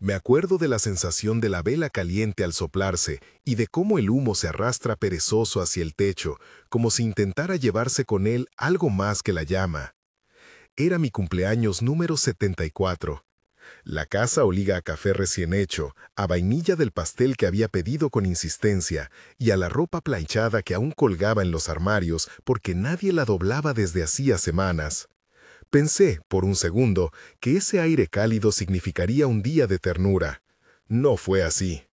Me acuerdo de la sensación de la vela caliente al soplarse y de cómo el humo se arrastra perezoso hacia el techo, como si intentara llevarse con él algo más que la llama. Era mi cumpleaños número 74. La casa olía a café recién hecho, a vainilla del pastel que había pedido con insistencia y a la ropa planchada que aún colgaba en los armarios porque nadie la doblaba desde hacía semanas. Pensé, por un segundo, que ese aire cálido significaría un día de ternura. No fue así.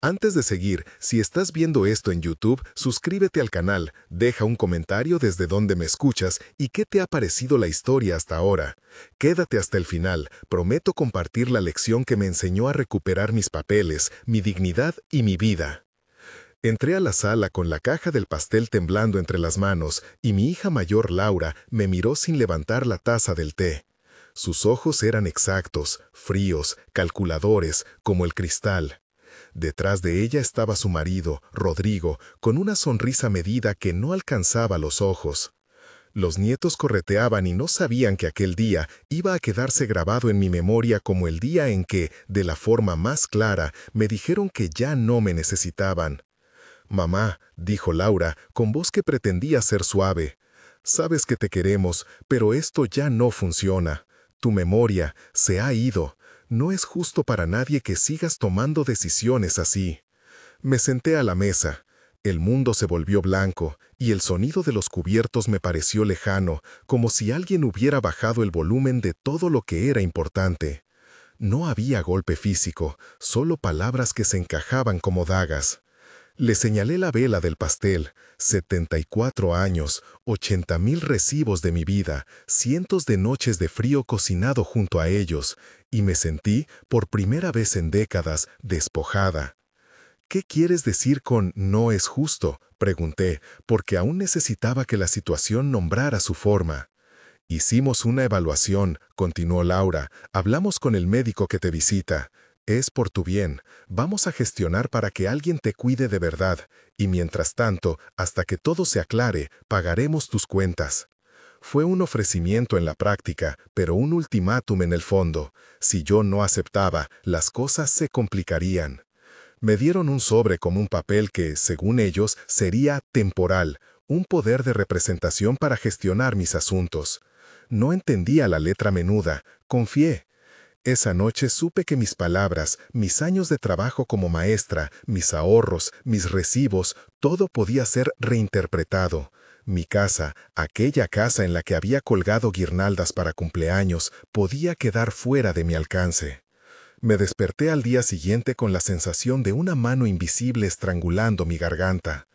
Antes de seguir, si estás viendo esto en YouTube, suscríbete al canal, deja un comentario desde donde me escuchas y qué te ha parecido la historia hasta ahora. Quédate hasta el final, prometo compartir la lección que me enseñó a recuperar mis papeles, mi dignidad y mi vida. Entré a la sala con la caja del pastel temblando entre las manos y mi hija mayor Laura me miró sin levantar la taza del té. Sus ojos eran exactos, fríos, calculadores, como el cristal. Detrás de ella estaba su marido, Rodrigo, con una sonrisa medida que no alcanzaba los ojos. Los nietos correteaban y no sabían que aquel día iba a quedarse grabado en mi memoria como el día en que, de la forma más clara, me dijeron que ya no me necesitaban. «Mamá», dijo Laura, con voz que pretendía ser suave, «sabes que te queremos, pero esto ya no funciona. Tu memoria se ha ido. No es justo para nadie que sigas tomando decisiones así». Me senté a la mesa. El mundo se volvió blanco, y el sonido de los cubiertos me pareció lejano, como si alguien hubiera bajado el volumen de todo lo que era importante. No había golpe físico, solo palabras que se encajaban como dagas. Le señalé la vela del pastel, 74 años, 80,000 recibos de mi vida, cientos de noches de frío cocinado junto a ellos, y me sentí, por primera vez en décadas, despojada. «¿Qué quieres decir con «no es justo?», pregunté, porque aún necesitaba que la situación nombrara su forma. «Hicimos una evaluación», continuó Laura, «hablamos con el médico que te visita. Es por tu bien. Vamos a gestionar para que alguien te cuide de verdad, y mientras tanto, hasta que todo se aclare, pagaremos tus cuentas». Fue un ofrecimiento en la práctica, pero un ultimátum en el fondo. Si yo no aceptaba, las cosas se complicarían. Me dieron un sobre con un papel que, según ellos, sería temporal, un poder de representación para gestionar mis asuntos. No entendía la letra menuda, confié. Esa noche supe que mis palabras, mis años de trabajo como maestra, mis ahorros, mis recibos, todo podía ser reinterpretado. Mi casa, aquella casa en la que había colgado guirnaldas para cumpleaños, podía quedar fuera de mi alcance. Me desperté al día siguiente con la sensación de una mano invisible estrangulando mi garganta.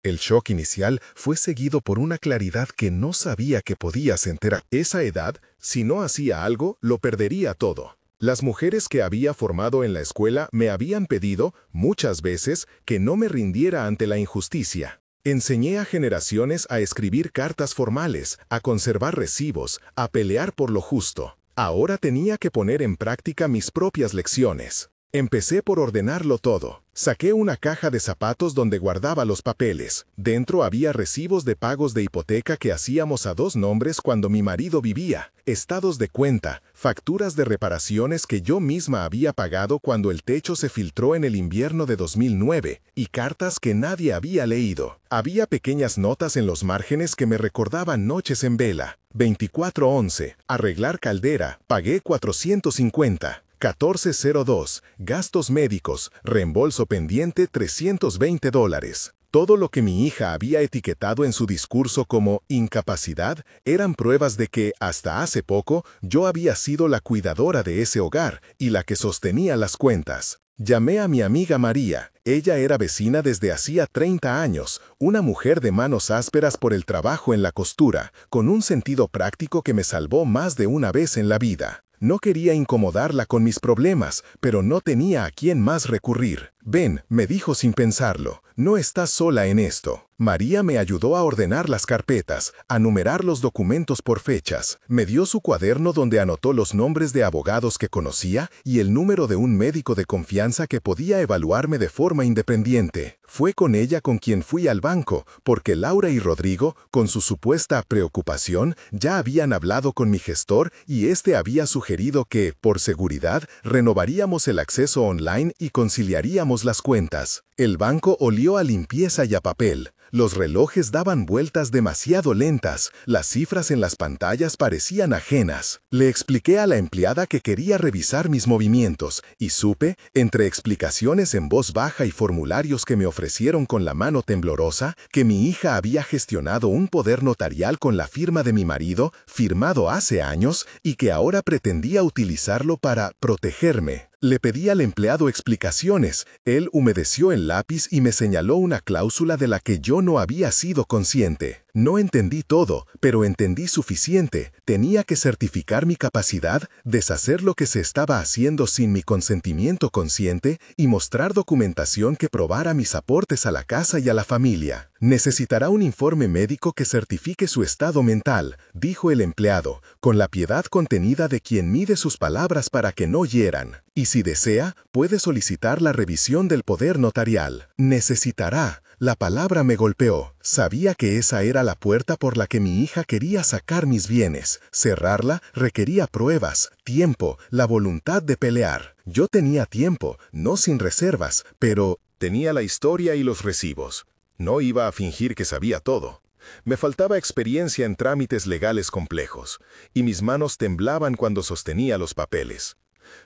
El shock inicial fue seguido por una claridad que no sabía que podía sentir. A esa edad, si no hacía algo, lo perdería todo. Las mujeres que había formado en la escuela me habían pedido, muchas veces, que no me rindiera ante la injusticia. Enseñé a generaciones a escribir cartas formales, a conservar recibos, a pelear por lo justo. Ahora tenía que poner en práctica mis propias lecciones. Empecé por ordenarlo todo. Saqué una caja de zapatos donde guardaba los papeles. Dentro había recibos de pagos de hipoteca que hacíamos a 2 nombres cuando mi marido vivía, estados de cuenta, facturas de reparaciones que yo misma había pagado cuando el techo se filtró en el invierno de 2009, y cartas que nadie había leído. Había pequeñas notas en los márgenes que me recordaban noches en vela. 24/11, arreglar caldera, pagué 450. 1402, gastos médicos, reembolso pendiente $320. Todo lo que mi hija había etiquetado en su discurso como incapacidad eran pruebas de que, hasta hace poco, yo había sido la cuidadora de ese hogar y la que sostenía las cuentas. Llamé a mi amiga María. Ella era vecina desde hacía 30 años, una mujer de manos ásperas por el trabajo en la costura, con un sentido práctico que me salvó más de una vez en la vida. No quería incomodarla con mis problemas, pero no tenía a quién más recurrir. Ven, me dijo sin pensarlo, no estás sola en esto. María me ayudó a ordenar las carpetas, a numerar los documentos por fechas. Me dio su cuaderno donde anotó los nombres de abogados que conocía y el número de un médico de confianza que podía evaluarme de forma independiente. Fue con ella con quien fui al banco, porque Laura y Rodrigo, con su supuesta preocupación, ya habían hablado con mi gestor y este había sugerido que, por seguridad, renovaríamos el acceso online y conciliaríamos las cuentas. El banco olió a limpieza y a papel. Los relojes daban vueltas demasiado lentas, las cifras en las pantallas parecían ajenas. Le expliqué a la empleada que quería revisar mis movimientos y supe, entre explicaciones en voz baja y formularios que me ofrecieron con la mano temblorosa, que mi hija había gestionado un poder notarial con la firma de mi marido, firmado hace años, y que ahora pretendía utilizarlo para protegerme. Le pedí al empleado explicaciones. Él humedeció el lápiz y me señaló una cláusula de la que yo no había sido consciente. No entendí todo, pero entendí suficiente. Tenía que certificar mi capacidad, deshacer lo que se estaba haciendo sin mi consentimiento consciente y mostrar documentación que probara mis aportes a la casa y a la familia. Necesitará un informe médico que certifique su estado mental, dijo el empleado, con la piedad contenida de quien mide sus palabras para que no hieran. Y si desea, puede solicitar la revisión del poder notarial. Necesitará. La palabra me golpeó. Sabía que esa era la puerta por la que mi hija quería sacar mis bienes. Cerrarla requería pruebas, tiempo, la voluntad de pelear. Yo tenía tiempo, no sin reservas, pero tenía la historia y los recibos. No iba a fingir que sabía todo. Me faltaba experiencia en trámites legales complejos, y mis manos temblaban cuando sostenía los papeles.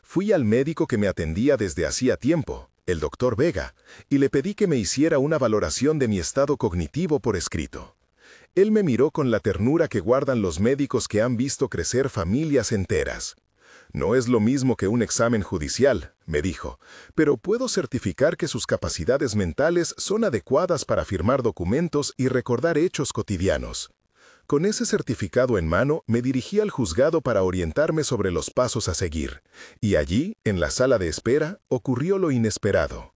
Fui al médico que me atendía desde hacía tiempo, el doctor Vega, y le pedí que me hiciera una valoración de mi estado cognitivo por escrito. Él me miró con la ternura que guardan los médicos que han visto crecer familias enteras. No es lo mismo que un examen judicial, me dijo, pero puedo certificar que sus capacidades mentales son adecuadas para firmar documentos y recordar hechos cotidianos. Con ese certificado en mano, me dirigí al juzgado para orientarme sobre los pasos a seguir. Y allí, en la sala de espera, ocurrió lo inesperado.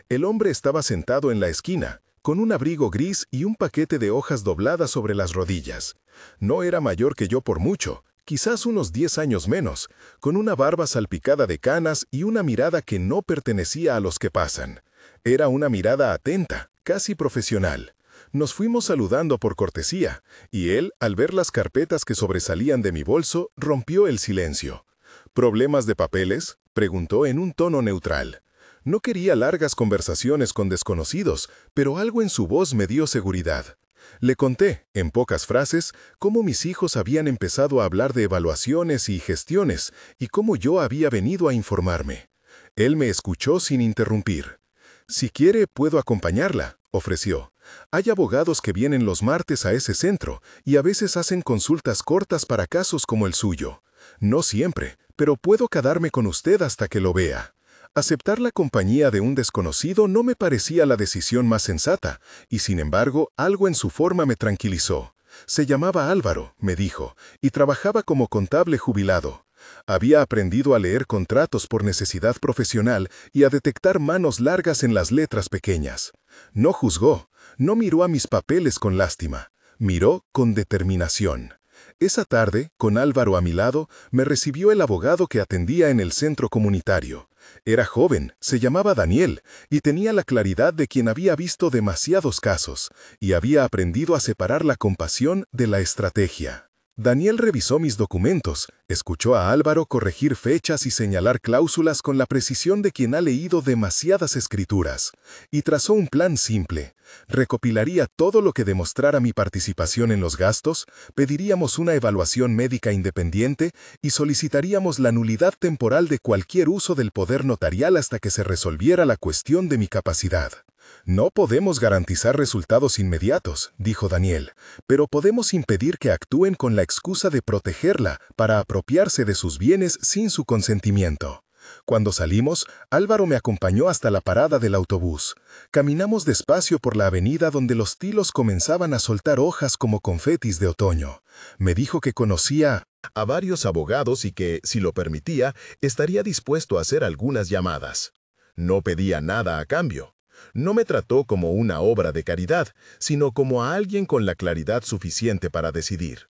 El hombre estaba sentado en la esquina, con un abrigo gris y un paquete de hojas dobladas sobre las rodillas. No era mayor que yo por mucho, quizás unos 10 años menos, con una barba salpicada de canas y una mirada que no pertenecía a los que pasan. Era una mirada atenta, casi profesional. Nos fuimos saludando por cortesía, y él, al ver las carpetas que sobresalían de mi bolso, rompió el silencio. ¿Problemas de papeles?, preguntó en un tono neutral. No quería largas conversaciones con desconocidos, pero algo en su voz me dio seguridad. Le conté, en pocas frases, cómo mis hijos habían empezado a hablar de evaluaciones y gestiones, y cómo yo había venido a informarme. Él me escuchó sin interrumpir. «Si quiere, puedo acompañarla», ofreció. «Hay abogados que vienen los martes a ese centro y a veces hacen consultas cortas para casos como el suyo. No siempre, pero puedo quedarme con usted hasta que lo vea». Aceptar la compañía de un desconocido no me parecía la decisión más sensata, y sin embargo, algo en su forma me tranquilizó. Se llamaba Álvaro, me dijo, y trabajaba como contable jubilado. Había aprendido a leer contratos por necesidad profesional y a detectar manos largas en las letras pequeñas. No juzgó, no miró a mis papeles con lástima, miró con determinación. Esa tarde, con Álvaro a mi lado, me recibió el abogado que atendía en el centro comunitario. Era joven, se llamaba Daniel, y tenía la claridad de quien había visto demasiados casos, y había aprendido a separar la compasión de la estrategia. Daniel revisó mis documentos, escuchó a Álvaro corregir fechas y señalar cláusulas con la precisión de quien ha leído demasiadas escrituras, y trazó un plan simple. Recopilaría todo lo que demostrara mi participación en los gastos, pediríamos una evaluación médica independiente y solicitaríamos la nulidad temporal de cualquier uso del poder notarial hasta que se resolviera la cuestión de mi capacidad. «No podemos garantizar resultados inmediatos», dijo Daniel, «pero podemos impedir que actúen con la excusa de protegerla para apropiarse de sus bienes sin su consentimiento». Cuando salimos, Álvaro me acompañó hasta la parada del autobús. Caminamos despacio por la avenida donde los tilos comenzaban a soltar hojas como confetis de otoño. Me dijo que conocía a varios abogados y que, si lo permitía, estaría dispuesto a hacer algunas llamadas. No pedía nada a cambio. No me trató como una obra de caridad, sino como a alguien con la claridad suficiente para decidir.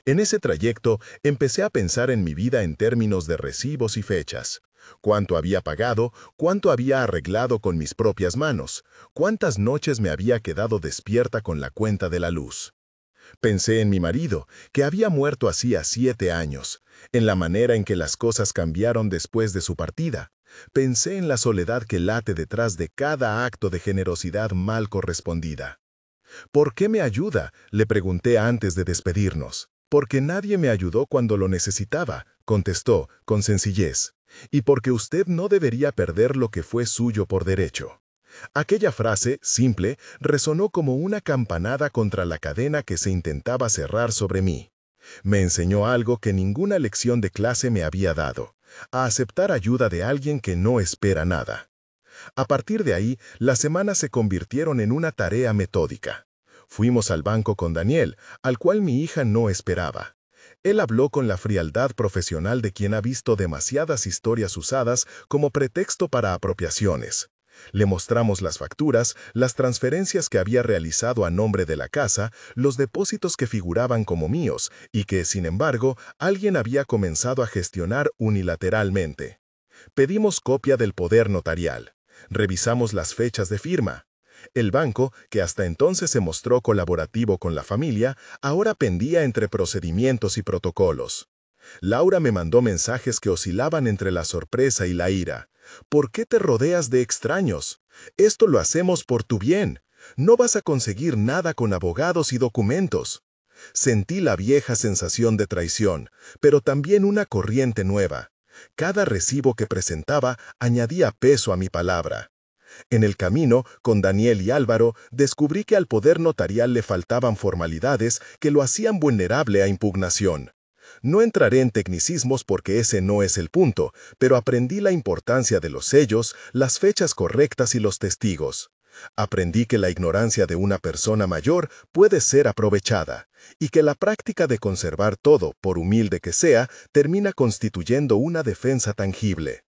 En ese trayecto empecé a pensar en mi vida en términos de recibos y fechas. Cuánto había pagado, cuánto había arreglado con mis propias manos, cuántas noches me había quedado despierta con la cuenta de la luz. Pensé en mi marido, que había muerto hacía 7 años, en la manera en que las cosas cambiaron después de su partida. Pensé en la soledad que late detrás de cada acto de generosidad mal correspondida. ¿Por qué me ayuda?, le pregunté antes de despedirnos. Porque nadie me ayudó cuando lo necesitaba, contestó, con sencillez. Y porque usted no debería perder lo que fue suyo por derecho. Aquella frase, simple, resonó como una campanada contra la cadena que se intentaba cerrar sobre mí. Me enseñó algo que ninguna lección de clase me había dado: a aceptar ayuda de alguien que no espera nada. A partir de ahí, las semanas se convirtieron en una tarea metódica. Fuimos al banco con Daniel, al cual mi hija no esperaba. Él habló con la frialdad profesional de quien ha visto demasiadas historias usadas como pretexto para apropiaciones. Le mostramos las facturas, las transferencias que había realizado a nombre de la casa, los depósitos que figuraban como míos y que, sin embargo, alguien había comenzado a gestionar unilateralmente. Pedimos copia del poder notarial. Revisamos las fechas de firma. El banco, que hasta entonces se mostró colaborativo con la familia, ahora pendía entre procedimientos y protocolos. Laura me mandó mensajes que oscilaban entre la sorpresa y la ira. ¿Por qué te rodeas de extraños? Esto lo hacemos por tu bien. No vas a conseguir nada con abogados y documentos. Sentí la vieja sensación de traición, pero también una corriente nueva. Cada recibo que presentaba añadía peso a mi palabra. En el camino, con Daniel y Álvaro, descubrí que al poder notarial le faltaban formalidades que lo hacían vulnerable a impugnación. No entraré en tecnicismos porque ese no es el punto, pero aprendí la importancia de los sellos, las fechas correctas y los testigos. Aprendí que la ignorancia de una persona mayor puede ser aprovechada, y que la práctica de conservar todo, por humilde que sea, termina constituyendo una defensa tangible.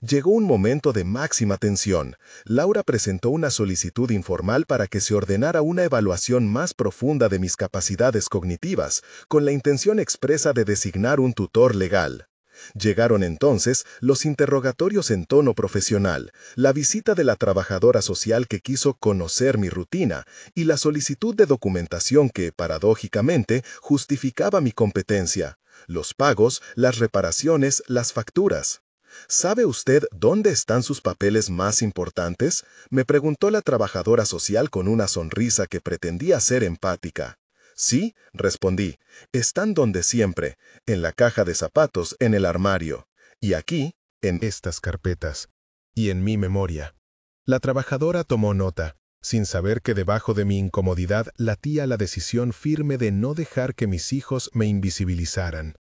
Llegó un momento de máxima tensión. Laura presentó una solicitud informal para que se ordenara una evaluación más profunda de mis capacidades cognitivas, con la intención expresa de designar un tutor legal. Llegaron entonces los interrogatorios en tono profesional, la visita de la trabajadora social que quiso conocer mi rutina y la solicitud de documentación que, paradójicamente, justificaba mi competencia: los pagos, las reparaciones, las facturas. ¿Sabe usted dónde están sus papeles más importantes?, me preguntó la trabajadora social con una sonrisa que pretendía ser empática. Sí, respondí, están donde siempre, en la caja de zapatos, en el armario. Y aquí, en estas carpetas. Y en mi memoria. La trabajadora tomó nota, sin saber que debajo de mi incomodidad latía la decisión firme de no dejar que mis hijos me invisibilizaran.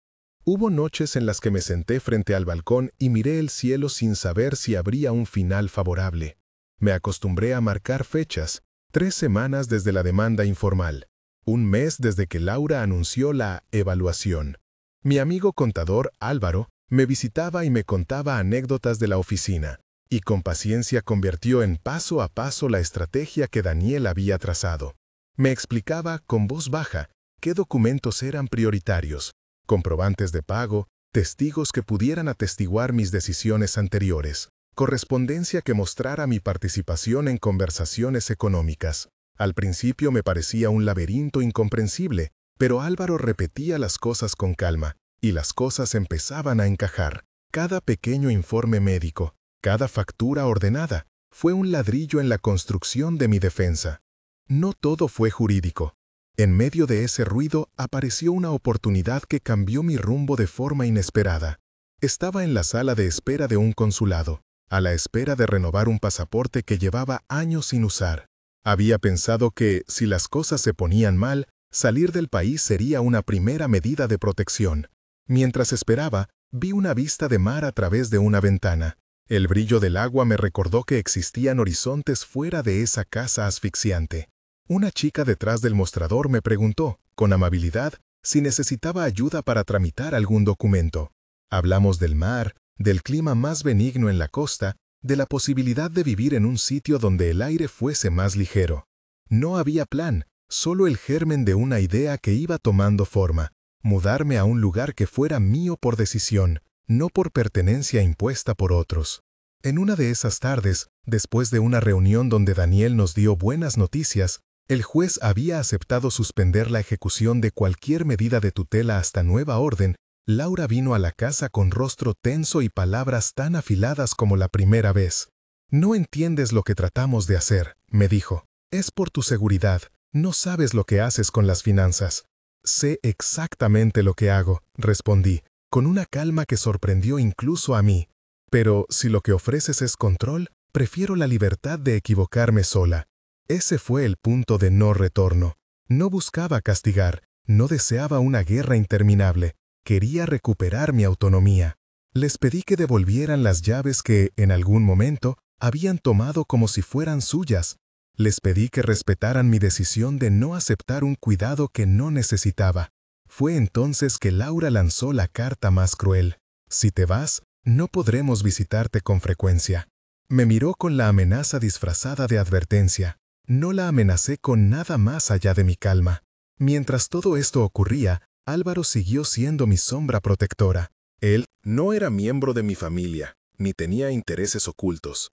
Hubo noches en las que me senté frente al balcón y miré el cielo sin saber si habría un final favorable. Me acostumbré a marcar fechas: 3 semanas desde la demanda informal, 1 mes desde que Laura anunció la evaluación. Mi amigo contador, Álvaro, me visitaba y me contaba anécdotas de la oficina, y con paciencia convirtió en paso a paso la estrategia que Daniel había trazado. Me explicaba, con voz baja, qué documentos eran prioritarios: comprobantes de pago, testigos que pudieran atestiguar mis decisiones anteriores, correspondencia que mostrara mi participación en conversaciones económicas. Al principio me parecía un laberinto incomprensible, pero Álvaro repetía las cosas con calma, y las cosas empezaban a encajar. Cada pequeño informe médico, cada factura ordenada, fue un ladrillo en la construcción de mi defensa. No todo fue jurídico. En medio de ese ruido apareció una oportunidad que cambió mi rumbo de forma inesperada. Estaba en la sala de espera de un consulado, a la espera de renovar un pasaporte que llevaba años sin usar. Había pensado que, si las cosas se ponían mal, salir del país sería una primera medida de protección. Mientras esperaba, vi una vista de mar a través de una ventana. El brillo del agua me recordó que existían horizontes fuera de esa casa asfixiante. Una chica detrás del mostrador me preguntó, con amabilidad, si necesitaba ayuda para tramitar algún documento. Hablamos del mar, del clima más benigno en la costa de la posibilidad de vivir en un sitio donde el aire fuese más ligero. No había plan, solo el germen de una idea que iba tomando forma: mudarme a un lugar que fuera mío por decisión, no por pertenencia impuesta por otros. En una de esas tardes, después de una reunión donde Daniel nos dio buenas noticias, el juez había aceptado suspender la ejecución de cualquier medida de tutela hasta nueva orden. Laura vino a la casa con rostro tenso y palabras tan afiladas como la primera vez. «No entiendes lo que tratamos de hacer», me dijo. «Es por tu seguridad. No sabes lo que haces con las finanzas». «Sé exactamente lo que hago», respondí, con una calma que sorprendió incluso a mí. «Pero si lo que ofreces es control, prefiero la libertad de equivocarme sola». Ese fue el punto de no retorno. No buscaba castigar, no deseaba una guerra interminable. Quería recuperar mi autonomía. Les pedí que devolvieran las llaves que, en algún momento, habían tomado como si fueran suyas. Les pedí que respetaran mi decisión de no aceptar un cuidado que no necesitaba. Fue entonces que Laura lanzó la carta más cruel: «Si te vas, no podremos visitarte con frecuencia». Me miró con la amenaza disfrazada de advertencia. No la amenacé con nada más allá de mi calma. Mientras todo esto ocurría, Álvaro siguió siendo mi sombra protectora. Él no era miembro de mi familia, ni tenía intereses ocultos.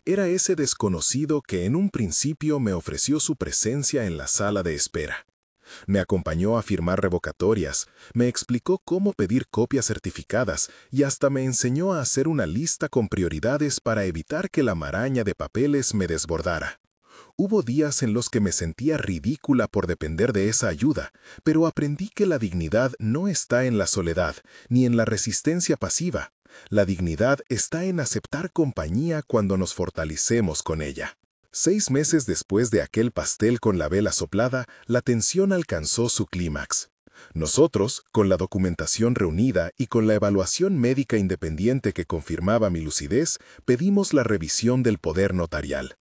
Era ese desconocido que en un principio me ofreció su presencia en la sala de espera. Me acompañó a firmar revocatorias, me explicó cómo pedir copias certificadas y hasta me enseñó a hacer una lista con prioridades para evitar que la maraña de papeles me desbordara. Hubo días en los que me sentía ridícula por depender de esa ayuda, pero aprendí que la dignidad no está en la soledad, ni en la resistencia pasiva. La dignidad está en aceptar compañía cuando nos fortalecemos con ella. 6 meses después de aquel pastel con la vela soplada, la tensión alcanzó su clímax. Nosotros, con la documentación reunida y con la evaluación médica independiente que confirmaba mi lucidez, pedimos la revisión del poder notarial.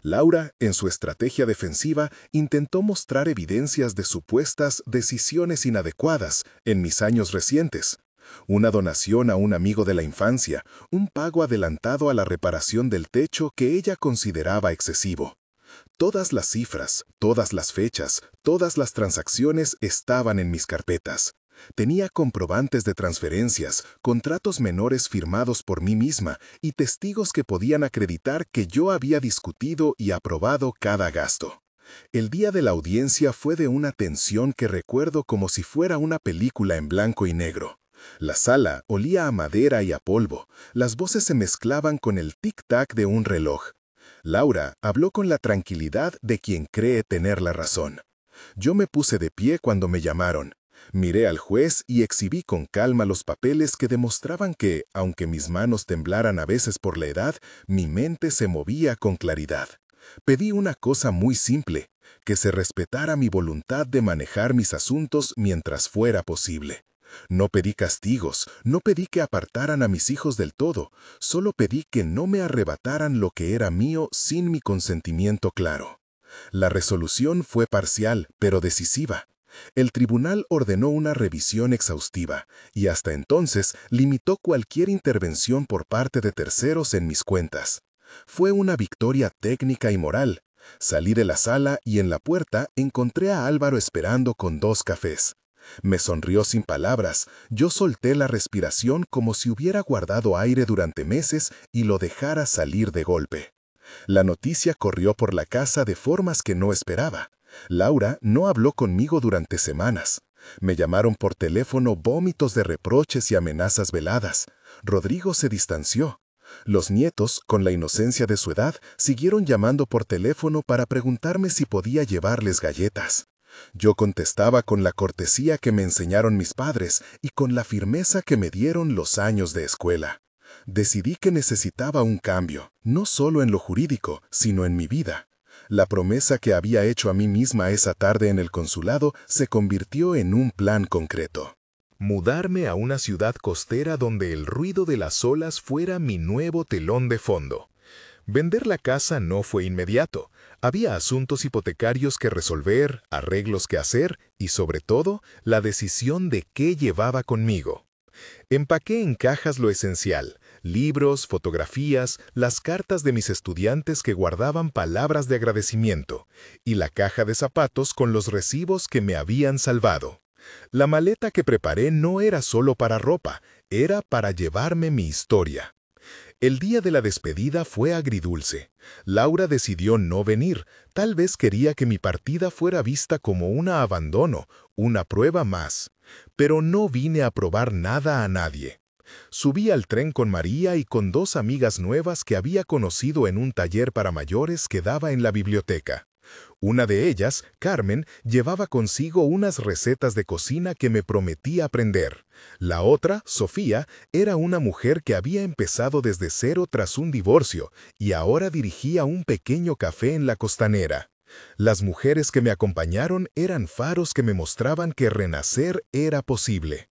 Laura, en su estrategia defensiva, intentó mostrar evidencias de supuestas decisiones inadecuadas en mis años recientes. Una donación a un amigo de la infancia, un pago adelantado a la reparación del techo que ella consideraba excesivo. Todas las cifras, todas las fechas, todas las transacciones estaban en mis carpetas. Tenía comprobantes de transferencias, contratos menores firmados por mí misma y testigos que podían acreditar que yo había discutido y aprobado cada gasto. El día de la audiencia fue de una tensión que recuerdo como si fuera una película en blanco y negro. La sala olía a madera y a polvo, las voces se mezclaban con el tic-tac de un reloj. Laura habló con la tranquilidad de quien cree tener la razón. Yo me puse de pie cuando me llamaron. Miré al juez y exhibí con calma los papeles que demostraban que, aunque mis manos temblaran a veces por la edad, mi mente se movía con claridad. Pedí una cosa muy simple: que se respetara mi voluntad de manejar mis asuntos mientras fuera posible. No pedí castigos, no pedí que apartaran a mis hijos del todo, solo pedí que no me arrebataran lo que era mío sin mi consentimiento claro. La resolución fue parcial, pero decisiva. El tribunal ordenó una revisión exhaustiva y hasta entonces limitó cualquier intervención por parte de terceros en mis cuentas. Fue una victoria técnica y moral. Salí de la sala y en la puerta encontré a Álvaro esperando con 2 cafés. Me sonrió sin palabras, yo solté la respiración como si hubiera guardado aire durante meses y lo dejara salir de golpe. La noticia corrió por la casa de formas que no esperaba. Laura no habló conmigo durante semanas. Me llamaron por teléfono vómitos de reproches y amenazas veladas. Rodrigo se distanció. Los nietos, con la inocencia de su edad, siguieron llamando por teléfono para preguntarme si podía llevarles galletas. Yo contestaba con la cortesía que me enseñaron mis padres y con la firmeza que me dieron los años de escuela. Decidí que necesitaba un cambio, no solo en lo jurídico, sino en mi vida. La promesa que había hecho a mí misma esa tarde en el consulado se convirtió en un plan concreto. Mudarme a una ciudad costera donde el ruido de las olas fuera mi nuevo telón de fondo. Vender la casa no fue inmediato. Había asuntos hipotecarios que resolver, arreglos que hacer y, sobre todo, la decisión de qué llevaba conmigo. Empaqué en cajas lo esencial: libros, fotografías, las cartas de mis estudiantes que guardaban palabras de agradecimiento, y la caja de zapatos con los recibos que me habían salvado. La maleta que preparé no era solo para ropa, era para llevarme mi historia. El día de la despedida fue agridulce. Laura decidió no venir, tal vez quería que mi partida fuera vista como un abandono, una prueba más. Pero no vine a probar nada a nadie. Subí al tren con María y con dos amigas nuevas que había conocido en un taller para mayores que daba en la biblioteca. Una de ellas, Carmen, llevaba consigo unas recetas de cocina que me prometí aprender. La otra, Sofía, era una mujer que había empezado desde cero tras un divorcio y ahora dirigía un pequeño café en la Costanera. Las mujeres que me acompañaron eran faros que me mostraban que renacer era posible.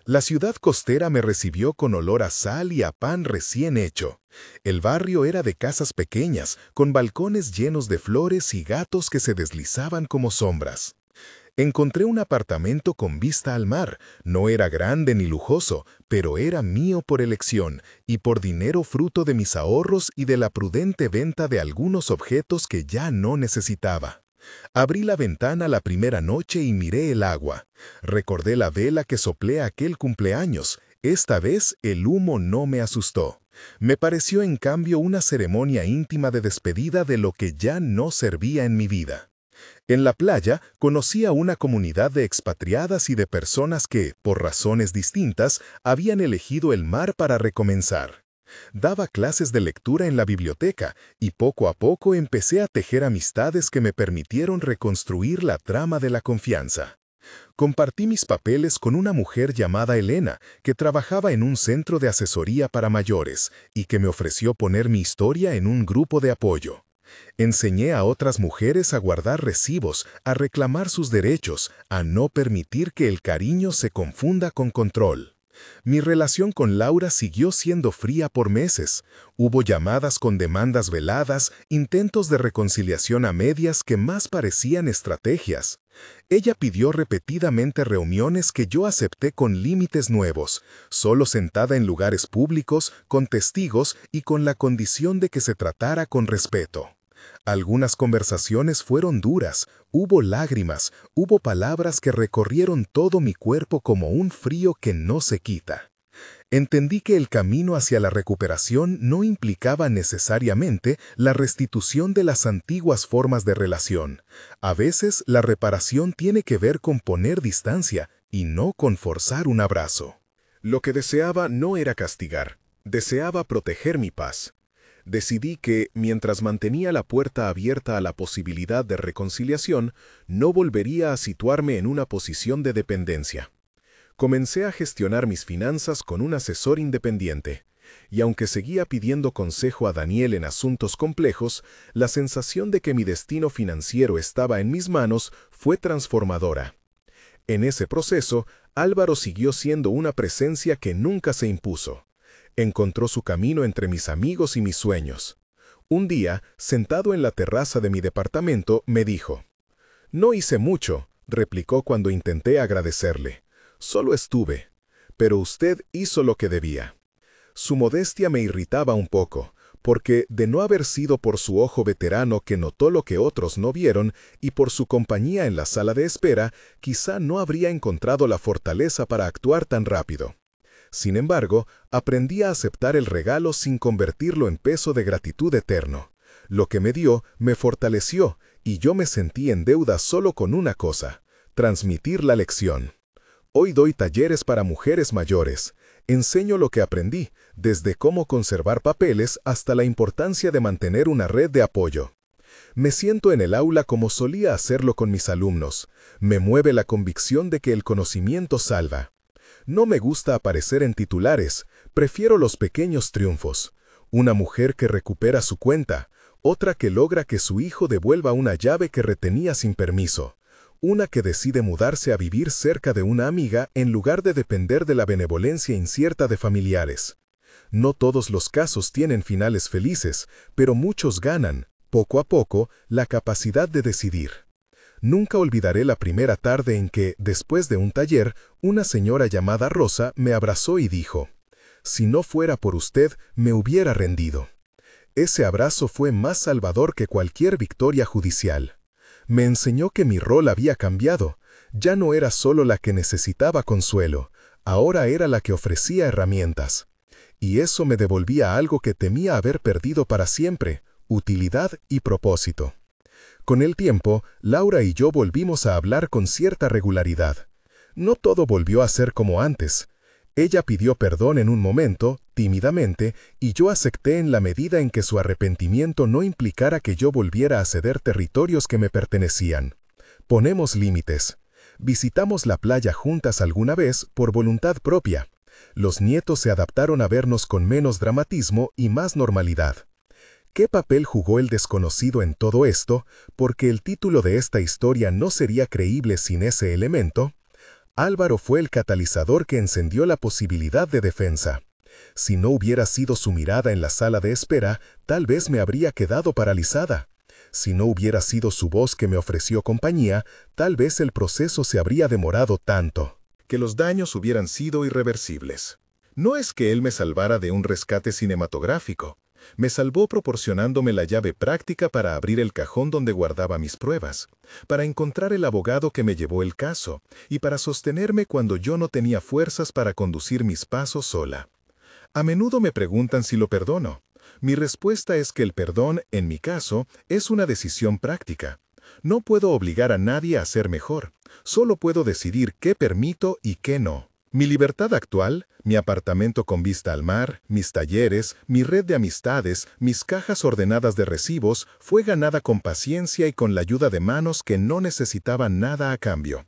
La ciudad costera me recibió con olor a sal y a pan recién hecho. El barrio era de casas pequeñas, con balcones llenos de flores y gatos que se deslizaban como sombras. Encontré un apartamento con vista al mar. No era grande ni lujoso, pero era mío por elección y por dinero fruto de mis ahorros y de la prudente venta de algunos objetos que ya no necesitaba. Abrí la ventana la primera noche y miré el agua. Recordé la vela que soplé aquel cumpleaños. Esta vez el humo no me asustó. Me pareció en cambio una ceremonia íntima de despedida de lo que ya no servía en mi vida. En la playa conocí a una comunidad de expatriadas y de personas que, por razones distintas, habían elegido el mar para recomenzar. Daba clases de lectura en la biblioteca y poco a poco empecé a tejer amistades que me permitieron reconstruir la trama de la confianza. Compartí mis papeles con una mujer llamada Elena, que trabajaba en un centro de asesoría para mayores y que me ofreció poner mi historia en un grupo de apoyo. Enseñé a otras mujeres a guardar recibos, a reclamar sus derechos, a no permitir que el cariño se confunda con control. Mi relación con Laura siguió siendo fría por meses. Hubo llamadas con demandas veladas, intentos de reconciliación a medias que más parecían estrategias. Ella pidió repetidamente reuniones que yo acepté con límites nuevos, solo sentada en lugares públicos, con testigos y con la condición de que se tratara con respeto. Algunas conversaciones fueron duras, hubo lágrimas, hubo palabras que recorrieron todo mi cuerpo como un frío que no se quita. Entendí que el camino hacia la recuperación no implicaba necesariamente la restitución de las antiguas formas de relación. A veces la reparación tiene que ver con poner distancia y no con forzar un abrazo. Lo que deseaba no era castigar, deseaba proteger mi paz. Decidí que, mientras mantenía la puerta abierta a la posibilidad de reconciliación, no volvería a situarme en una posición de dependencia. Comencé a gestionar mis finanzas con un asesor independiente, y aunque seguía pidiendo consejo a Daniel en asuntos complejos, la sensación de que mi destino financiero estaba en mis manos fue transformadora. En ese proceso, Álvaro siguió siendo una presencia que nunca se impuso. Encontró su camino entre mis amigos y mis sueños. Un día, sentado en la terraza de mi departamento, me dijo: «No hice mucho», replicó cuando intenté agradecerle. «Solo estuve. Pero usted hizo lo que debía». Su modestia me irritaba un poco, porque, de no haber sido por su ojo veterano que notó lo que otros no vieron y por su compañía en la sala de espera, quizá no habría encontrado la fortaleza para actuar tan rápido. Sin embargo, aprendí a aceptar el regalo sin convertirlo en peso de gratitud eterno. Lo que me dio me fortaleció y yo me sentí en deuda solo con una cosa: transmitir la lección. Hoy doy talleres para mujeres mayores. Enseño lo que aprendí, desde cómo conservar papeles hasta la importancia de mantener una red de apoyo. Me siento en el aula como solía hacerlo con mis alumnos. Me mueve la convicción de que el conocimiento salva. No me gusta aparecer en titulares, prefiero los pequeños triunfos. Una mujer que recupera su cuenta, otra que logra que su hijo devuelva una llave que retenía sin permiso, una que decide mudarse a vivir cerca de una amiga en lugar de depender de la benevolencia incierta de familiares. No todos los casos tienen finales felices, pero muchos ganan, poco a poco, la capacidad de decidir. Nunca olvidaré la primera tarde en que, después de un taller, una señora llamada Rosa me abrazó y dijo: Si no fuera por usted, me hubiera rendido. Ese abrazo fue más salvador que cualquier victoria judicial. Me enseñó que mi rol había cambiado. Ya no era solo la que necesitaba consuelo, ahora era la que ofrecía herramientas. Y eso me devolvía algo que temía haber perdido para siempre: utilidad y propósito. Con el tiempo, Laura y yo volvimos a hablar con cierta regularidad. No todo volvió a ser como antes. Ella pidió perdón en un momento, tímidamente, y yo acepté en la medida en que su arrepentimiento no implicara que yo volviera a ceder territorios que me pertenecían. Ponemos límites. Visitamos la playa juntas alguna vez por voluntad propia. Los nietos se adaptaron a vernos con menos dramatismo y más normalidad. ¿Qué papel jugó el desconocido en todo esto? Porque el título de esta historia no sería creíble sin ese elemento. Álvaro fue el catalizador que encendió la posibilidad de defensa. Si no hubiera sido su mirada en la sala de espera, tal vez me habría quedado paralizada. Si no hubiera sido su voz que me ofreció compañía, tal vez el proceso se habría demorado tanto. Que los daños hubieran sido irreversibles. No es que él me salvara de un rescate cinematográfico. Me salvó proporcionándome la llave práctica para abrir el cajón donde guardaba mis pruebas, para encontrar el abogado que me llevó el caso, y para sostenerme cuando yo no tenía fuerzas para conducir mis pasos sola. A menudo me preguntan si lo perdono. Mi respuesta es que el perdón, en mi caso, es una decisión práctica. No puedo obligar a nadie a ser mejor, solo puedo decidir qué permito y qué no. Mi libertad actual, mi apartamento con vista al mar, mis talleres, mi red de amistades, mis cajas ordenadas de recibos, fue ganada con paciencia y con la ayuda de manos que no necesitaban nada a cambio.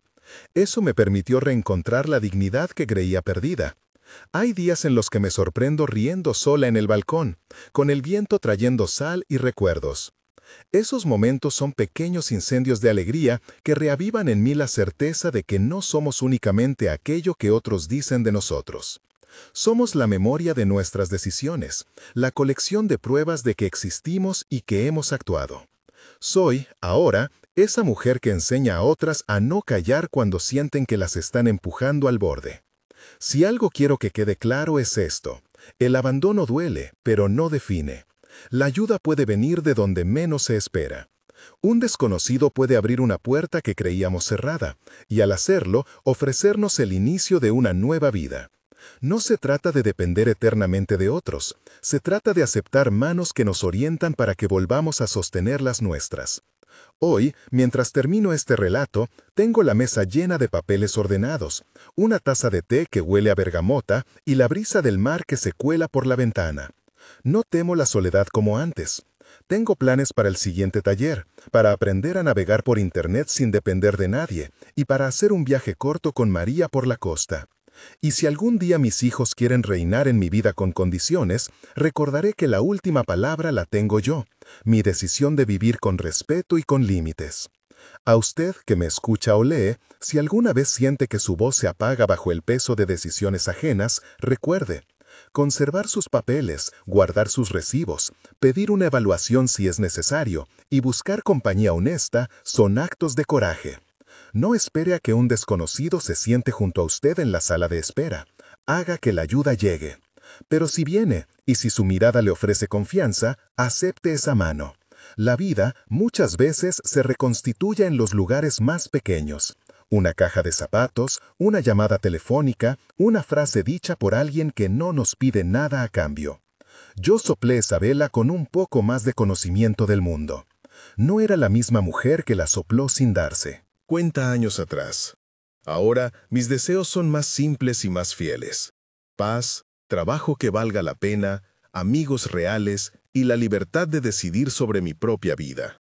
Eso me permitió reencontrar la dignidad que creía perdida. Hay días en los que me sorprendo riendo sola en el balcón, con el viento trayendo sal y recuerdos. Esos momentos son pequeños incendios de alegría que reavivan en mí la certeza de que no somos únicamente aquello que otros dicen de nosotros. Somos la memoria de nuestras decisiones, la colección de pruebas de que existimos y que hemos actuado. Soy, ahora, esa mujer que enseña a otras a no callar cuando sienten que las están empujando al borde. Si algo quiero que quede claro es esto: el abandono duele, pero no define. La ayuda puede venir de donde menos se espera. Un desconocido puede abrir una puerta que creíamos cerrada, y al hacerlo, ofrecernos el inicio de una nueva vida. No se trata de depender eternamente de otros, se trata de aceptar manos que nos orientan para que volvamos a sostener las nuestras. Hoy, mientras termino este relato, tengo la mesa llena de papeles ordenados, una taza de té que huele a bergamota y la brisa del mar que se cuela por la ventana. No temo la soledad como antes. Tengo planes para el siguiente taller, para aprender a navegar por internet sin depender de nadie, y para hacer un viaje corto con María por la costa. Y si algún día mis hijos quieren reinar en mi vida con condiciones, recordaré que la última palabra la tengo yo, mi decisión de vivir con respeto y con límites. A usted que me escucha o lee, si alguna vez siente que su voz se apaga bajo el peso de decisiones ajenas, recuerde: conservar sus papeles, guardar sus recibos, pedir una evaluación si es necesario y buscar compañía honesta son actos de coraje. No espere a que un desconocido se siente junto a usted en la sala de espera. Haga que la ayuda llegue. Pero si viene, y si su mirada le ofrece confianza, acepte esa mano. La vida muchas veces se reconstituye en los lugares más pequeños. Una caja de zapatos, una llamada telefónica, una frase dicha por alguien que no nos pide nada a cambio. Yo soplé esa vela con un poco más de conocimiento del mundo. No era la misma mujer que la sopló sin darse. Cuenta años atrás. Ahora, mis deseos son más simples y más fieles. Paz, trabajo que valga la pena, amigos reales y la libertad de decidir sobre mi propia vida.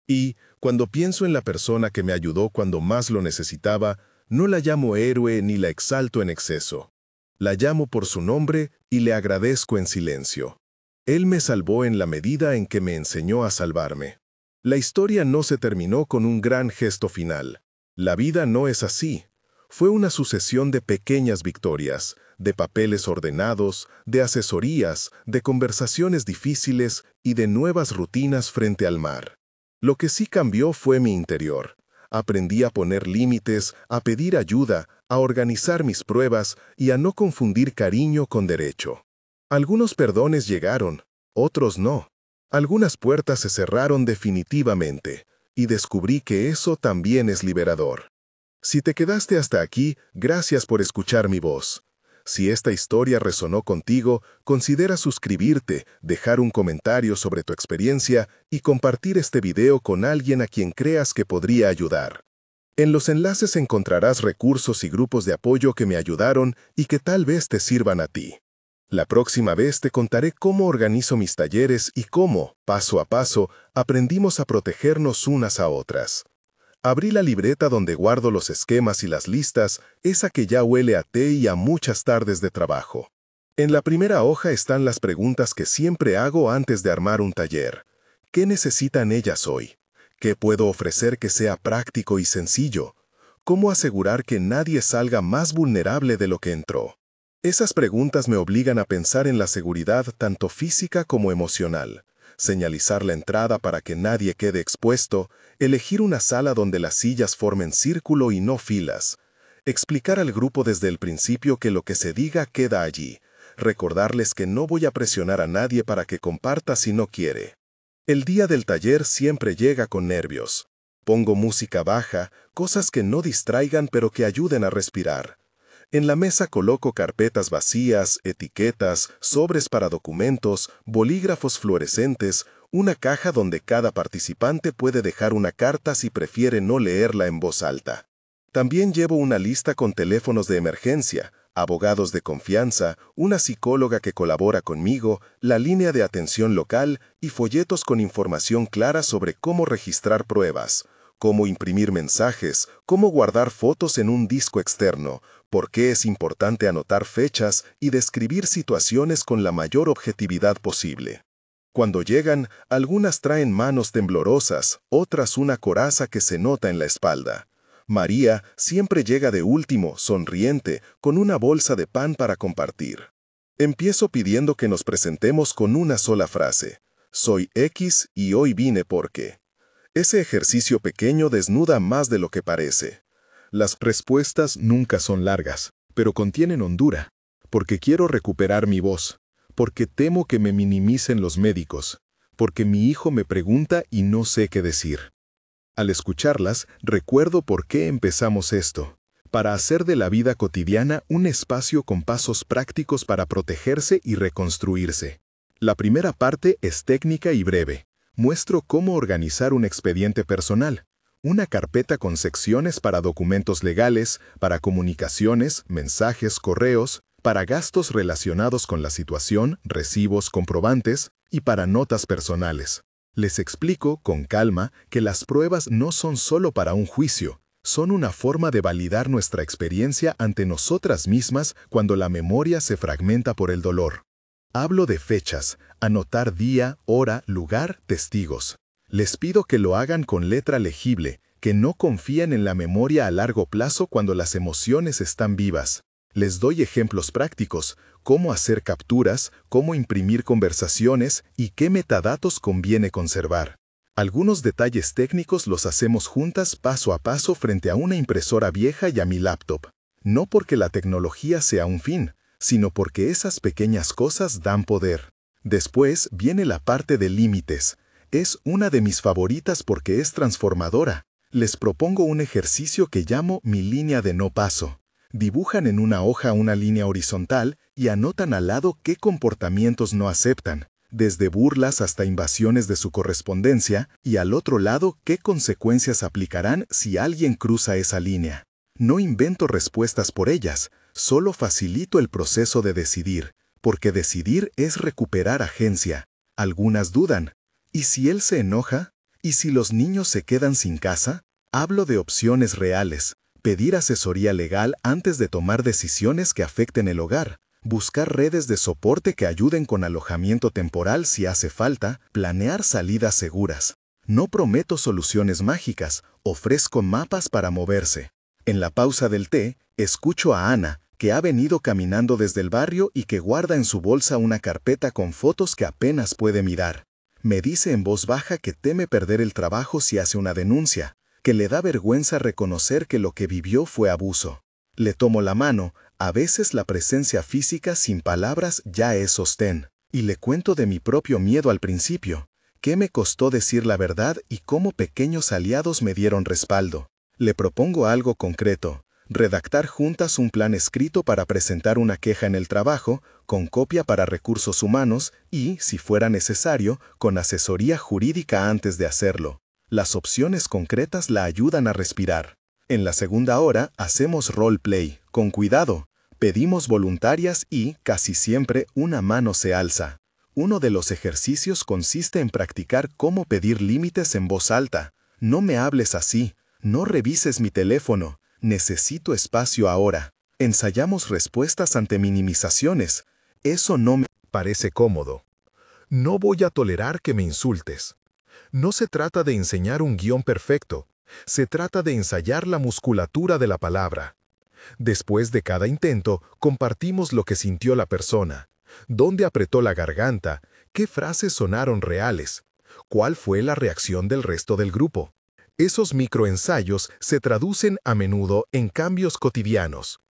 Y, cuando pienso en la persona que me ayudó cuando más lo necesitaba, no la llamo héroe ni la exalto en exceso. La llamo por su nombre y le agradezco en silencio. Él me salvó en la medida en que me enseñó a salvarme. La historia no se terminó con un gran gesto final. La vida no es así. Fue una sucesión de pequeñas victorias, de papeles ordenados, de asesorías, de conversaciones difíciles y de nuevas rutinas frente al mar. Lo que sí cambió fue mi interior. Aprendí a poner límites, a pedir ayuda, a organizar mis pruebas y a no confundir cariño con derecho. Algunos perdones llegaron, otros no. Algunas puertas se cerraron definitivamente, y descubrí que eso también es liberador. Si te quedaste hasta aquí, gracias por escuchar mi voz. Si esta historia resonó contigo, considera suscribirte, dejar un comentario sobre tu experiencia y compartir este video con alguien a quien creas que podría ayudar. En los enlaces encontrarás recursos y grupos de apoyo que me ayudaron y que tal vez te sirvan a ti. La próxima vez te contaré cómo organizo mis talleres y cómo, paso a paso, aprendimos a protegernos unas a otras. Abrí la libreta donde guardo los esquemas y las listas, esa que ya huele a té y a muchas tardes de trabajo. En la primera hoja están las preguntas que siempre hago antes de armar un taller. ¿Qué necesitan ellas hoy? ¿Qué puedo ofrecer que sea práctico y sencillo? ¿Cómo asegurar que nadie salga más vulnerable de lo que entró? Esas preguntas me obligan a pensar en la seguridad tanto física como emocional. Señalizar la entrada para que nadie quede expuesto, elegir una sala donde las sillas formen círculo y no filas, explicar al grupo desde el principio que lo que se diga queda allí, recordarles que no voy a presionar a nadie para que comparta si no quiere. El día del taller siempre llega con nervios. Pongo música baja, cosas que no distraigan pero que ayuden a respirar. En la mesa coloco carpetas vacías, etiquetas, sobres para documentos, bolígrafos fluorescentes, una caja donde cada participante puede dejar una carta si prefiere no leerla en voz alta. También llevo una lista con teléfonos de emergencia, abogados de confianza, una psicóloga que colabora conmigo, la línea de atención local y folletos con información clara sobre cómo registrar pruebas, cómo imprimir mensajes, cómo guardar fotos en un disco externo, por qué es importante anotar fechas y describir situaciones con la mayor objetividad posible. Cuando llegan, algunas traen manos temblorosas, otras una coraza que se nota en la espalda. María siempre llega de último, sonriente, con una bolsa de pan para compartir. Empiezo pidiendo que nos presentemos con una sola frase. Soy X y hoy vine porque. Ese ejercicio pequeño desnuda más de lo que parece. Las respuestas nunca son largas, pero contienen hondura, porque quiero recuperar mi voz, porque temo que me minimicen los médicos, porque mi hijo me pregunta y no sé qué decir. Al escucharlas, recuerdo por qué empezamos esto, para hacer de la vida cotidiana un espacio con pasos prácticos para protegerse y reconstruirse. La primera parte es técnica y breve. Muestro cómo organizar un expediente personal, una carpeta con secciones para documentos legales, para comunicaciones, mensajes, correos, para gastos relacionados con la situación, recibos, comprobantes y para notas personales. Les explico, con calma, que las pruebas no son solo para un juicio, son una forma de validar nuestra experiencia ante nosotras mismas cuando la memoria se fragmenta por el dolor. Hablo de fechas, anotar día, hora, lugar, testigos. Les pido que lo hagan con letra legible, que no confíen en la memoria a largo plazo cuando las emociones están vivas. Les doy ejemplos prácticos, cómo hacer capturas, cómo imprimir conversaciones y qué metadatos conviene conservar. Algunos detalles técnicos los hacemos juntas paso a paso frente a una impresora vieja y a mi laptop. No porque la tecnología sea un fin, sino porque esas pequeñas cosas dan poder. Después viene la parte de límites. Es una de mis favoritas porque es transformadora. Les propongo un ejercicio que llamo mi línea de no paso. Dibujan en una hoja una línea horizontal y anotan al lado qué comportamientos no aceptan, desde burlas hasta invasiones de su correspondencia, y al otro lado qué consecuencias aplicarán si alguien cruza esa línea. No invento respuestas por ellas, solo facilito el proceso de decidir, porque decidir es recuperar agencia. Algunas dudan. ¿Y si él se enoja? ¿Y si los niños se quedan sin casa? Hablo de opciones reales. Pedir asesoría legal antes de tomar decisiones que afecten el hogar, buscar redes de soporte que ayuden con alojamiento temporal si hace falta, planear salidas seguras. No prometo soluciones mágicas, ofrezco mapas para moverse. En la pausa del té, escucho a Ana, que ha venido caminando desde el barrio y que guarda en su bolsa una carpeta con fotos que apenas puede mirar. Me dice en voz baja que teme perder el trabajo si hace una denuncia, que le da vergüenza reconocer que lo que vivió fue abuso. Le tomo la mano, a veces la presencia física sin palabras ya es sostén. Y le cuento de mi propio miedo al principio, qué me costó decir la verdad y cómo pequeños aliados me dieron respaldo. Le propongo algo concreto, redactar juntas un plan escrito para presentar una queja en el trabajo, con copia para recursos humanos y, si fuera necesario, con asesoría jurídica antes de hacerlo. Las opciones concretas la ayudan a respirar. En la segunda hora hacemos roleplay, con cuidado. Pedimos voluntarias y, casi siempre, una mano se alza. Uno de los ejercicios consiste en practicar cómo pedir límites en voz alta. No me hables así, no revises mi teléfono, necesito espacio ahora. Ensayamos respuestas ante minimizaciones. Eso no me Parece cómodo. No voy a tolerar que me insultes. No se trata de enseñar un guión perfecto. Se trata de ensayar la musculatura de la palabra. Después de cada intento, compartimos lo que sintió la persona, dónde apretó la garganta, qué frases sonaron reales, cuál fue la reacción del resto del grupo. Esos microensayos se traducen a menudo en cambios cotidianos.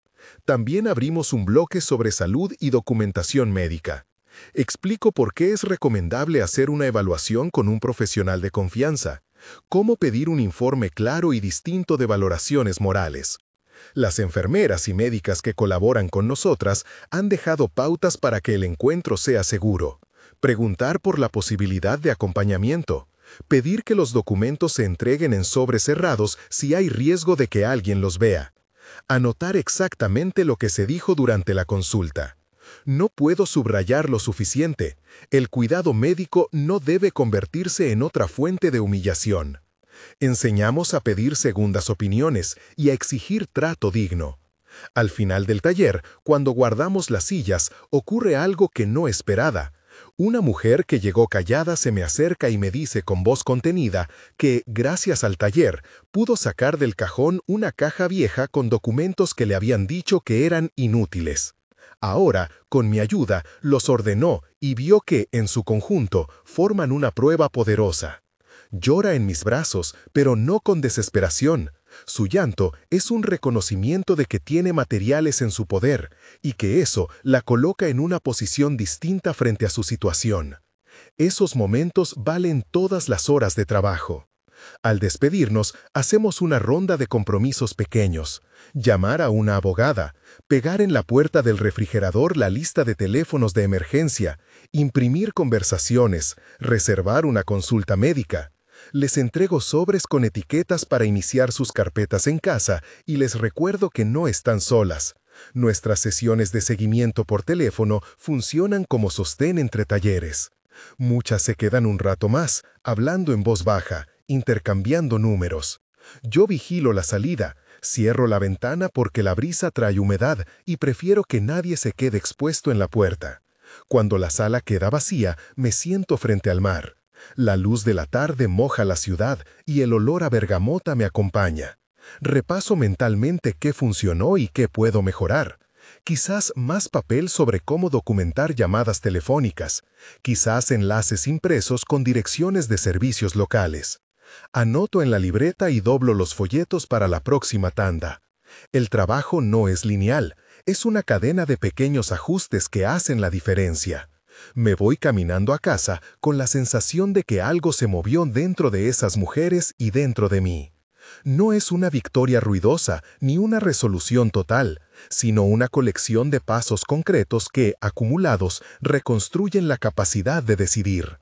También abrimos un bloque sobre salud y documentación médica. Explico por qué es recomendable hacer una evaluación con un profesional de confianza, cómo pedir un informe claro y distinto de valoraciones morales. Las enfermeras y médicas que colaboran con nosotras han dejado pautas para que el encuentro sea seguro. Preguntar por la posibilidad de acompañamiento. Pedir que los documentos se entreguen en sobres cerrados si hay riesgo de que alguien los vea. Anotar exactamente lo que se dijo durante la consulta. No puedo subrayar lo suficiente. El cuidado médico no debe convertirse en otra fuente de humillación. Enseñamos a pedir segundas opiniones y a exigir trato digno. Al final del taller, cuando guardamos las sillas, ocurre algo que no esperaba. Una mujer que llegó callada se me acerca y me dice con voz contenida que, gracias al taller, pudo sacar del cajón una caja vieja con documentos que le habían dicho que eran inútiles. Ahora, con mi ayuda, los ordenó y vio que, en su conjunto, forman una prueba poderosa. Llora en mis brazos, pero no con desesperación. Su llanto es un reconocimiento de que tiene materiales en su poder y que eso la coloca en una posición distinta frente a su situación. Esos momentos valen todas las horas de trabajo. Al despedirnos, hacemos una ronda de compromisos pequeños. Llamar a una abogada, pegar en la puerta del refrigerador la lista de teléfonos de emergencia, imprimir conversaciones, reservar una consulta médica. Les entrego sobres con etiquetas para iniciar sus carpetas en casa y les recuerdo que no están solas. Nuestras sesiones de seguimiento por teléfono funcionan como sostén entre talleres. Muchas se quedan un rato más, hablando en voz baja, intercambiando números. Yo vigilo la salida, cierro la ventana porque la brisa trae humedad y prefiero que nadie se quede expuesto en la puerta. Cuando la sala queda vacía, me siento frente al mar. La luz de la tarde moja la ciudad y el olor a bergamota me acompaña. Repaso mentalmente qué funcionó y qué puedo mejorar. Quizás más papel sobre cómo documentar llamadas telefónicas. Quizás enlaces impresos con direcciones de servicios locales. Anoto en la libreta y doblo los folletos para la próxima tanda. El trabajo no es lineal, es una cadena de pequeños ajustes que hacen la diferencia. Me voy caminando a casa con la sensación de que algo se movió dentro de esas mujeres y dentro de mí. No es una victoria ruidosa ni una resolución total, sino una colección de pasos concretos que, acumulados, reconstruyen la capacidad de decidir.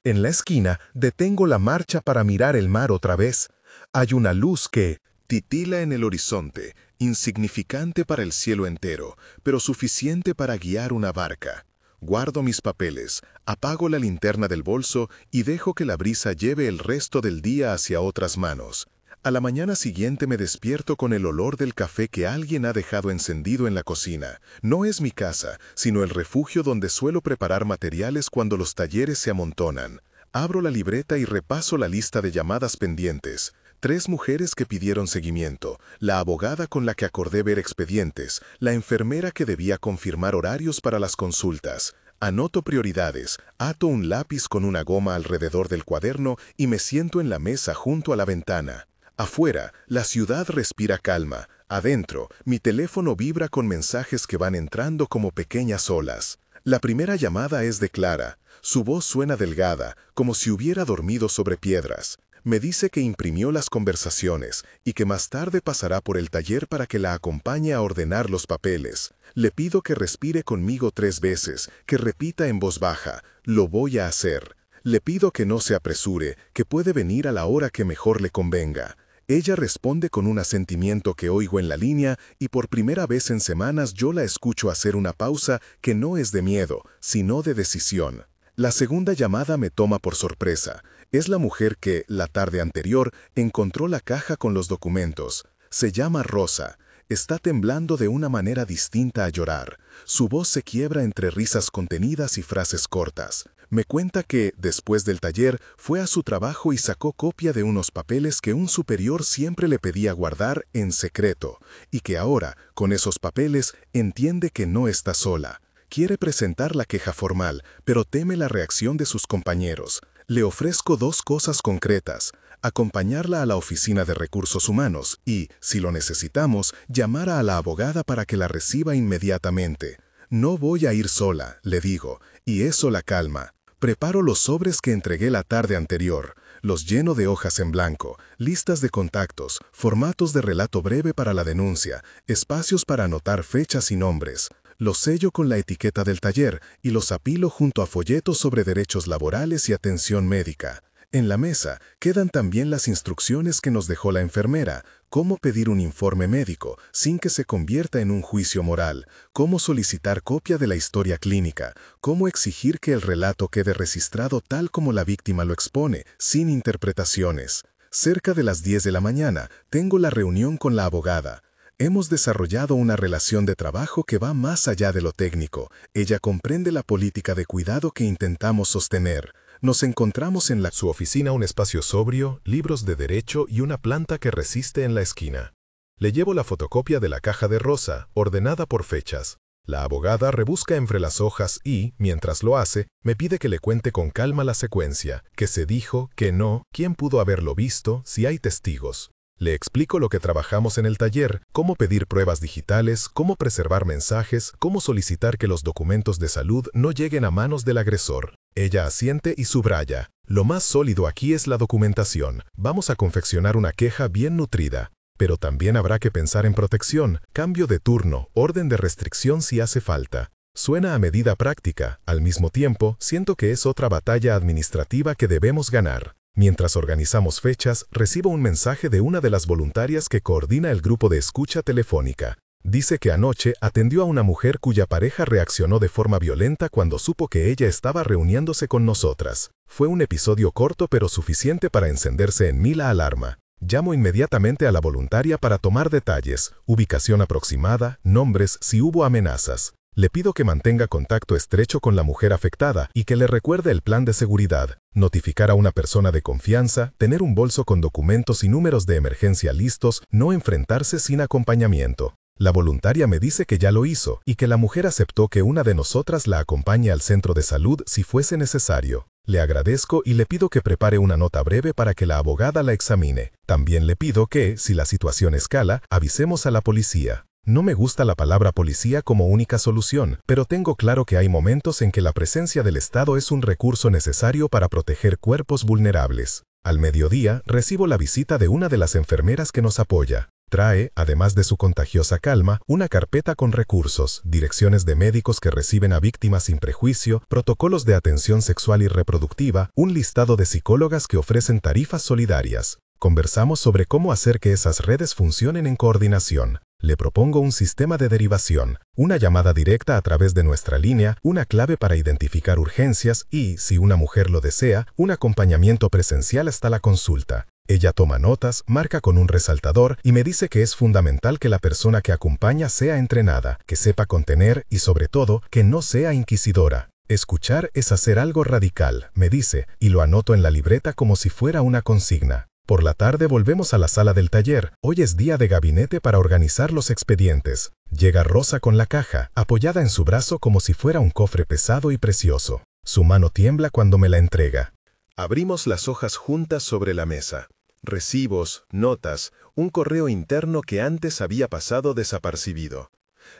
En la esquina, detengo la marcha para mirar el mar otra vez. Hay una luz que titila en el horizonte, insignificante para el cielo entero, pero suficiente para guiar una barca. Guardo mis papeles, apago la linterna del bolso y dejo que la brisa lleve el resto del día hacia otras manos. A la mañana siguiente me despierto con el olor del café que alguien ha dejado encendido en la cocina. No es mi casa, sino el refugio donde suelo preparar materiales cuando los talleres se amontonan. Abro la libreta y repaso la lista de llamadas pendientes. 3 mujeres que pidieron seguimiento, la abogada con la que acordé ver expedientes, la enfermera que debía confirmar horarios para las consultas. Anoto prioridades, ato un lápiz con una goma alrededor del cuaderno y me siento en la mesa junto a la ventana. Afuera, la ciudad respira calma. Adentro, mi teléfono vibra con mensajes que van entrando como pequeñas olas. La primera llamada es de Clara. Su voz suena delgada, como si hubiera dormido sobre piedras. Me dice que imprimió las conversaciones y que más tarde pasará por el taller para que la acompañe a ordenar los papeles. Le pido que respire conmigo 3 veces, que repita en voz baja, «Lo voy a hacer». Le pido que no se apresure, que puede venir a la hora que mejor le convenga. Ella responde con un asentimiento que oigo en la línea y por primera vez en semanas yo la escucho hacer una pausa que no es de miedo, sino de decisión. La segunda llamada me toma por sorpresa. Es la mujer que, la tarde anterior, encontró la caja con los documentos. Se llama Rosa. Está temblando de una manera distinta a llorar. Su voz se quiebra entre risas contenidas y frases cortas. Me cuenta que, después del taller, fue a su trabajo y sacó copia de unos papeles que un superior siempre le pedía guardar en secreto, y que ahora, con esos papeles, entiende que no está sola. Quiere presentar la queja formal, pero teme la reacción de sus compañeros. Le ofrezco 2 cosas concretas: acompañarla a la oficina de recursos humanos y, si lo necesitamos, llamar a la abogada para que la reciba inmediatamente. No voy a ir sola, le digo, y eso la calma. Preparo los sobres que entregué la tarde anterior. Los lleno de hojas en blanco, listas de contactos, formatos de relato breve para la denuncia, espacios para anotar fechas y nombres. Los sello con la etiqueta del taller y los apilo junto a folletos sobre derechos laborales y atención médica. En la mesa quedan también las instrucciones que nos dejó la enfermera: cómo pedir un informe médico sin que se convierta en un juicio moral, cómo solicitar copia de la historia clínica, cómo exigir que el relato quede registrado tal como la víctima lo expone, sin interpretaciones. Cerca de las 10 de la mañana tengo la reunión con la abogada. Hemos desarrollado una relación de trabajo que va más allá de lo técnico. Ella comprende la política de cuidado que intentamos sostener. Nos encontramos en su oficina, un espacio sobrio, libros de derecho y una planta que resiste en la esquina. Le llevo la fotocopia de la caja de Rosa, ordenada por fechas. La abogada rebusca entre las hojas y, mientras lo hace, me pide que le cuente con calma la secuencia, qué se dijo, qué no, quién pudo haberlo visto, si hay testigos. Le explico lo que trabajamos en el taller, cómo pedir pruebas digitales, cómo preservar mensajes, cómo solicitar que los documentos de salud no lleguen a manos del agresor. Ella asiente y subraya: lo más sólido aquí es la documentación. Vamos a confeccionar una queja bien nutrida. Pero también habrá que pensar en protección, cambio de turno, orden de restricción si hace falta. Suena a medida práctica. Al mismo tiempo, siento que es otra batalla administrativa que debemos ganar. Mientras organizamos fechas, recibo un mensaje de una de las voluntarias que coordina el grupo de escucha telefónica. Dice que anoche atendió a una mujer cuya pareja reaccionó de forma violenta cuando supo que ella estaba reuniéndose con nosotras. Fue un episodio corto pero suficiente para encenderse en mí la alarma. Llamo inmediatamente a la voluntaria para tomar detalles, ubicación aproximada, nombres, si hubo amenazas. Le pido que mantenga contacto estrecho con la mujer afectada y que le recuerde el plan de seguridad, notificar a una persona de confianza, tener un bolso con documentos y números de emergencia listos, no enfrentarse sin acompañamiento. La voluntaria me dice que ya lo hizo y que la mujer aceptó que una de nosotras la acompañe al centro de salud si fuese necesario. Le agradezco y le pido que prepare una nota breve para que la abogada la examine. También le pido que, si la situación escala, avisemos a la policía. No me gusta la palabra policía como única solución, pero tengo claro que hay momentos en que la presencia del Estado es un recurso necesario para proteger cuerpos vulnerables. Al mediodía, recibo la visita de una de las enfermeras que nos apoya. Trae, además de su contagiosa calma, una carpeta con recursos, direcciones de médicos que reciben a víctimas sin prejuicio, protocolos de atención sexual y reproductiva, un listado de psicólogas que ofrecen tarifas solidarias. Conversamos sobre cómo hacer que esas redes funcionen en coordinación. Le propongo un sistema de derivación, una llamada directa a través de nuestra línea, una clave para identificar urgencias y, si una mujer lo desea, un acompañamiento presencial hasta la consulta. Ella toma notas, marca con un resaltador y me dice que es fundamental que la persona que acompaña sea entrenada, que sepa contener y, sobre todo, que no sea inquisidora. Escuchar es hacer algo radical, me dice, y lo anoto en la libreta como si fuera una consigna. Por la tarde volvemos a la sala del taller. Hoy es día de gabinete para organizar los expedientes. Llega Rosa con la caja, apoyada en su brazo como si fuera un cofre pesado y precioso. Su mano tiembla cuando me la entrega. Abrimos las hojas juntas sobre la mesa. Recibos, notas, un correo interno que antes había pasado desapercibido.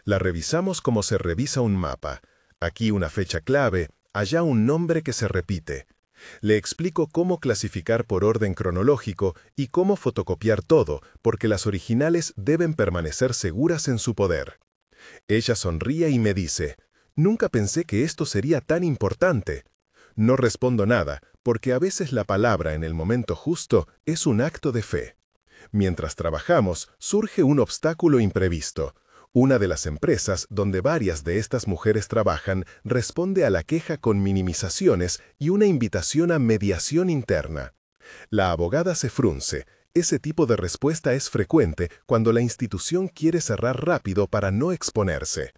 La revisamos como se revisa un mapa. Aquí una fecha clave, allá un nombre que se repite. Le explico cómo clasificar por orden cronológico y cómo fotocopiar todo, porque las originales deben permanecer seguras en su poder. Ella sonríe y me dice, «Nunca pensé que esto sería tan importante». No respondo nada, porque a veces la palabra en el momento justo es un acto de fe. Mientras trabajamos, surge un obstáculo imprevisto. Una de las empresas donde varias de estas mujeres trabajan responde a la queja con minimizaciones y una invitación a mediación interna. La abogada se frunce. Ese tipo de respuesta es frecuente cuando la institución quiere cerrar rápido para no exponerse.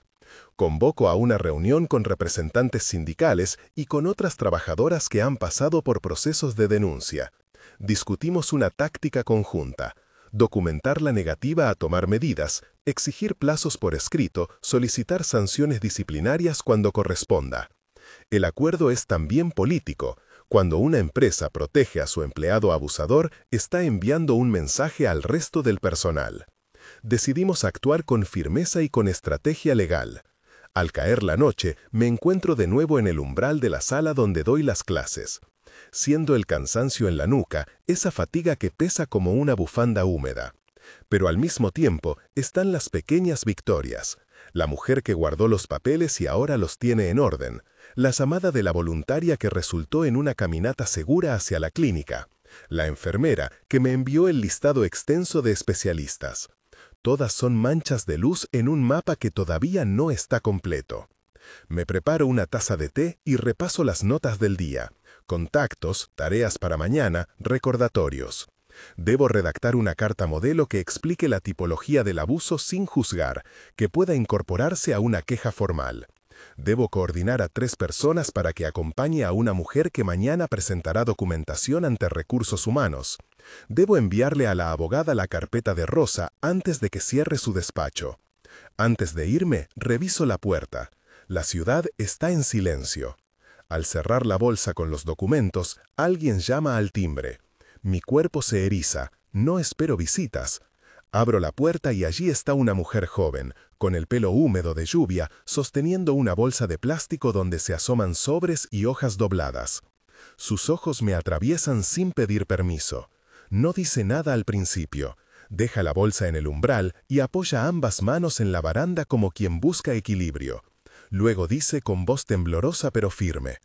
Convoco a una reunión con representantes sindicales y con otras trabajadoras que han pasado por procesos de denuncia. Discutimos una táctica conjunta. Documentar la negativa a tomar medidas, exigir plazos por escrito, solicitar sanciones disciplinarias cuando corresponda. El acuerdo es también político. Cuando una empresa protege a su empleado abusador, está enviando un mensaje al resto del personal. Decidimos actuar con firmeza y con estrategia legal. Al caer la noche, me encuentro de nuevo en el umbral de la sala donde doy las clases. Siendo el cansancio en la nuca, esa fatiga que pesa como una bufanda húmeda. Pero al mismo tiempo están las pequeñas victorias. La mujer que guardó los papeles y ahora los tiene en orden. La llamada de la voluntaria que resultó en una caminata segura hacia la clínica. La enfermera que me envió el listado extenso de especialistas. Todas son manchas de luz en un mapa que todavía no está completo. Me preparo una taza de té y repaso las notas del día. Contactos, tareas para mañana, recordatorios. Debo redactar una carta modelo que explique la tipología del abuso sin juzgar, que pueda incorporarse a una queja formal. Debo coordinar a 3 personas para que acompañe a una mujer que mañana presentará documentación ante recursos humanos. Debo enviarle a la abogada la carpeta de Rosa antes de que cierre su despacho. Antes de irme, reviso la puerta. La ciudad está en silencio. Al cerrar la bolsa con los documentos, alguien llama al timbre. Mi cuerpo se eriza. No espero visitas. Abro la puerta y allí está una mujer joven, con el pelo húmedo de lluvia, sosteniendo una bolsa de plástico donde se asoman sobres y hojas dobladas. Sus ojos me atraviesan sin pedir permiso. No dice nada al principio. Deja la bolsa en el umbral y apoya ambas manos en la baranda como quien busca equilibrio. Luego dice con voz temblorosa pero firme: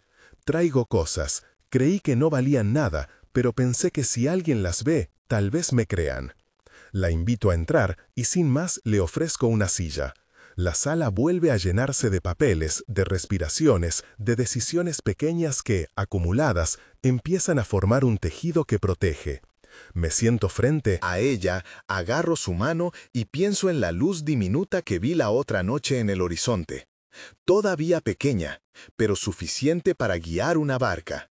«Traigo cosas. Creí que no valían nada, pero pensé que si alguien las ve, tal vez me crean». La invito a entrar y sin más le ofrezco una silla. La sala vuelve a llenarse de papeles, de respiraciones, de decisiones pequeñas que, acumuladas, empiezan a formar un tejido que protege. Me siento frente A ella, agarro su mano y pienso en la luz diminuta que vi la otra noche en el horizonte. Todavía pequeña, pero suficiente para guiar una barca.